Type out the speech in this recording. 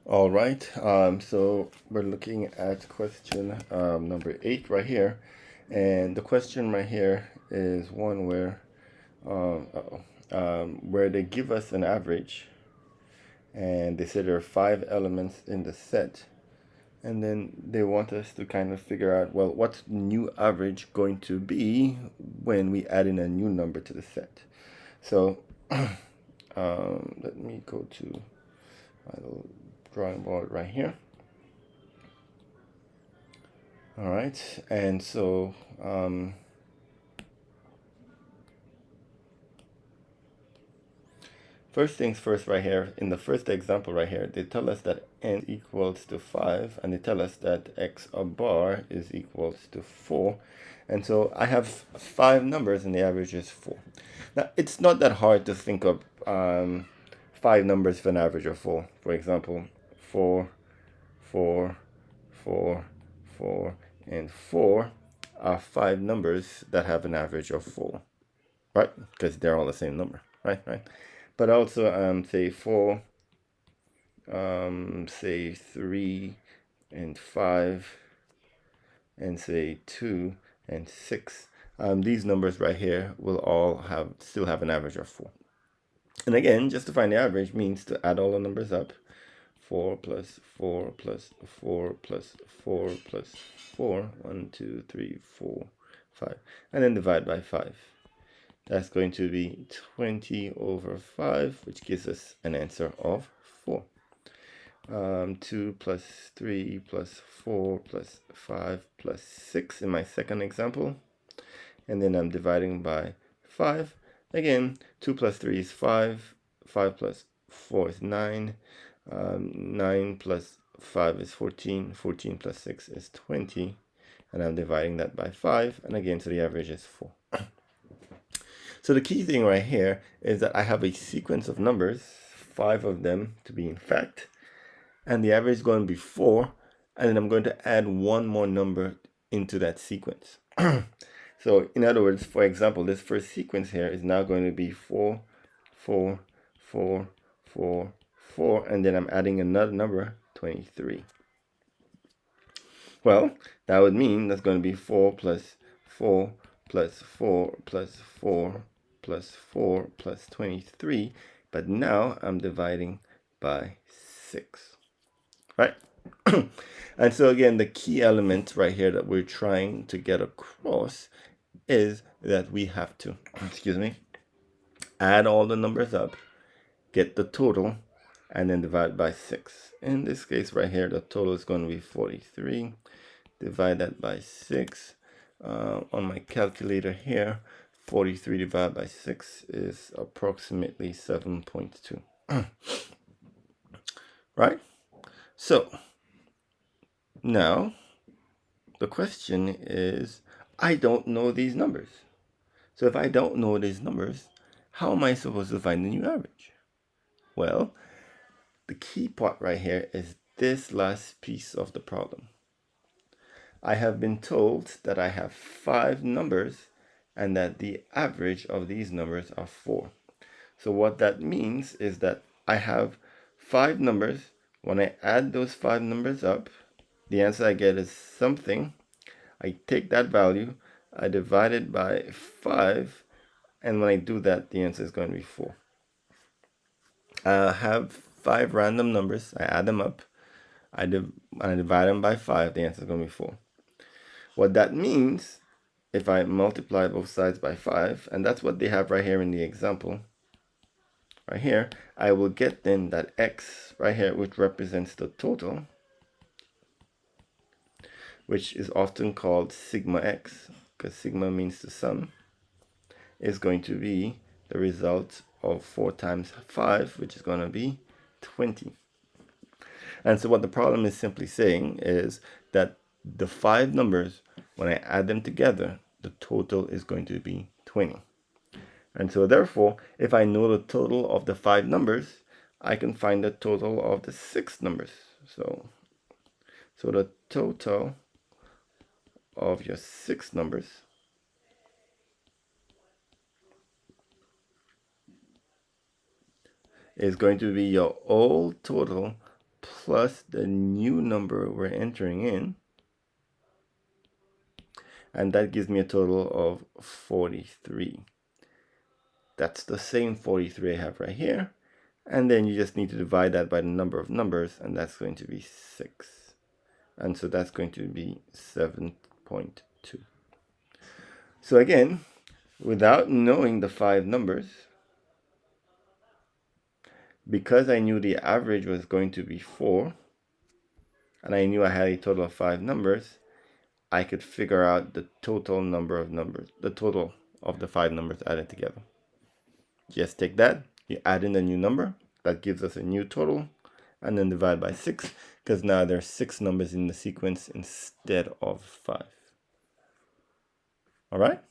All right, so we're looking at question number 8 right here. And the question right here is one where they give us an average and they say there are 5 elements in the set. And then they want us to kind of figure out, well, what's the new average going to be when we add in a new number to the set? So let me go to my little drawing board right here. All right, and so first things first right here, in the first example right here, they tell us that n equals to 5, and they tell us that x a bar is equals to 4. And so I have 5 numbers and the average is 4. Now, it's not that hard to think of 5 numbers with an average of 4. For example, 4, 4, 4, 4, and 4 are 5 numbers that have an average of 4, right? Because they're all the same number, right? But also, say 4, say 3 and 5, and say 2 and 6. These numbers right here will all still have an average of 4. And again, just to find the average means to add all the numbers up. 4 plus 4 plus 4 plus 4 plus 4. 1, 2, 3, 4, 5. And then divide by 5. That's going to be 20 over 5, which gives us an answer of 4. 2 plus 3 plus 4 plus 5 plus 6 in my second example. And then I'm dividing by 5. Again, 2 plus 3 is 5. 5 plus 4 is 9. 9 plus 5 is 14. 14 plus 6 is 20. And I'm dividing that by 5. And again, so the average is 4. So the key thing right here is that I have a sequence of numbers, 5 of them to be in fact, and the average is going to be 4, and then I'm going to add one more number into that sequence. So in other words, for example, this first sequence here is now going to be 4, 4, 4, 4, 4, and then I'm adding another number, 23. Well, that would mean that's going to be 4 plus 4 plus 4 plus 4 plus 4 plus 23. But now I'm dividing by 6, right? And so again, the key element right here that we're trying to get across is that we have to, excuse me, add all the numbers up, get the total, and then divide by 6. In this case right here, the total is going to be 43. Divide that by 6. On my calculator here, 43 divided by 6 is approximately 7.2. Right? So, now, the question is, I don't know these numbers. So if I don't know these numbers, how am I supposed to find the new average? Well, the key part right here is this last piece of the problem. I have been told that I have 5 numbers and that the average of these numbers are 4. So what that means is that I have 5 numbers. When I add those 5 numbers up, the answer I get is something. I take that value, I divide it by 5, and when I do that, the answer is going to be 4. I have 5 random numbers, I add them up, I divide them by 5, the answer is going to be 4. What that means, if I multiply both sides by 5, and that's what they have right here in the example, right here, I will get then that x right here, which represents the total, which is often called sigma x, because sigma means the sum, is going to be the result of 4 times 5, which is going to be 20. And so what the problem is simply saying is that the 5 numbers, when I add them together, the total is going to be 20. And so therefore, if I know the total of the 5 numbers, I can find the total of the 6 numbers. So the total of your 6 numbers is going to be your old total plus the new number we're entering in. And that gives me a total of 43. That's the same 43 I have right here. And then you just need to divide that by the number of numbers, and that's going to be 6. And so that's going to be 7.2. So again, without knowing the 5 numbers, because I knew the average was going to be 4, and I knew I had a total of 5 numbers, I could figure out the total number of numbers, the total of the 5 numbers added together. Just take that, you add in a new number, that gives us a new total, and then divide by 6, because now there's 6 numbers in the sequence instead of 5. All right?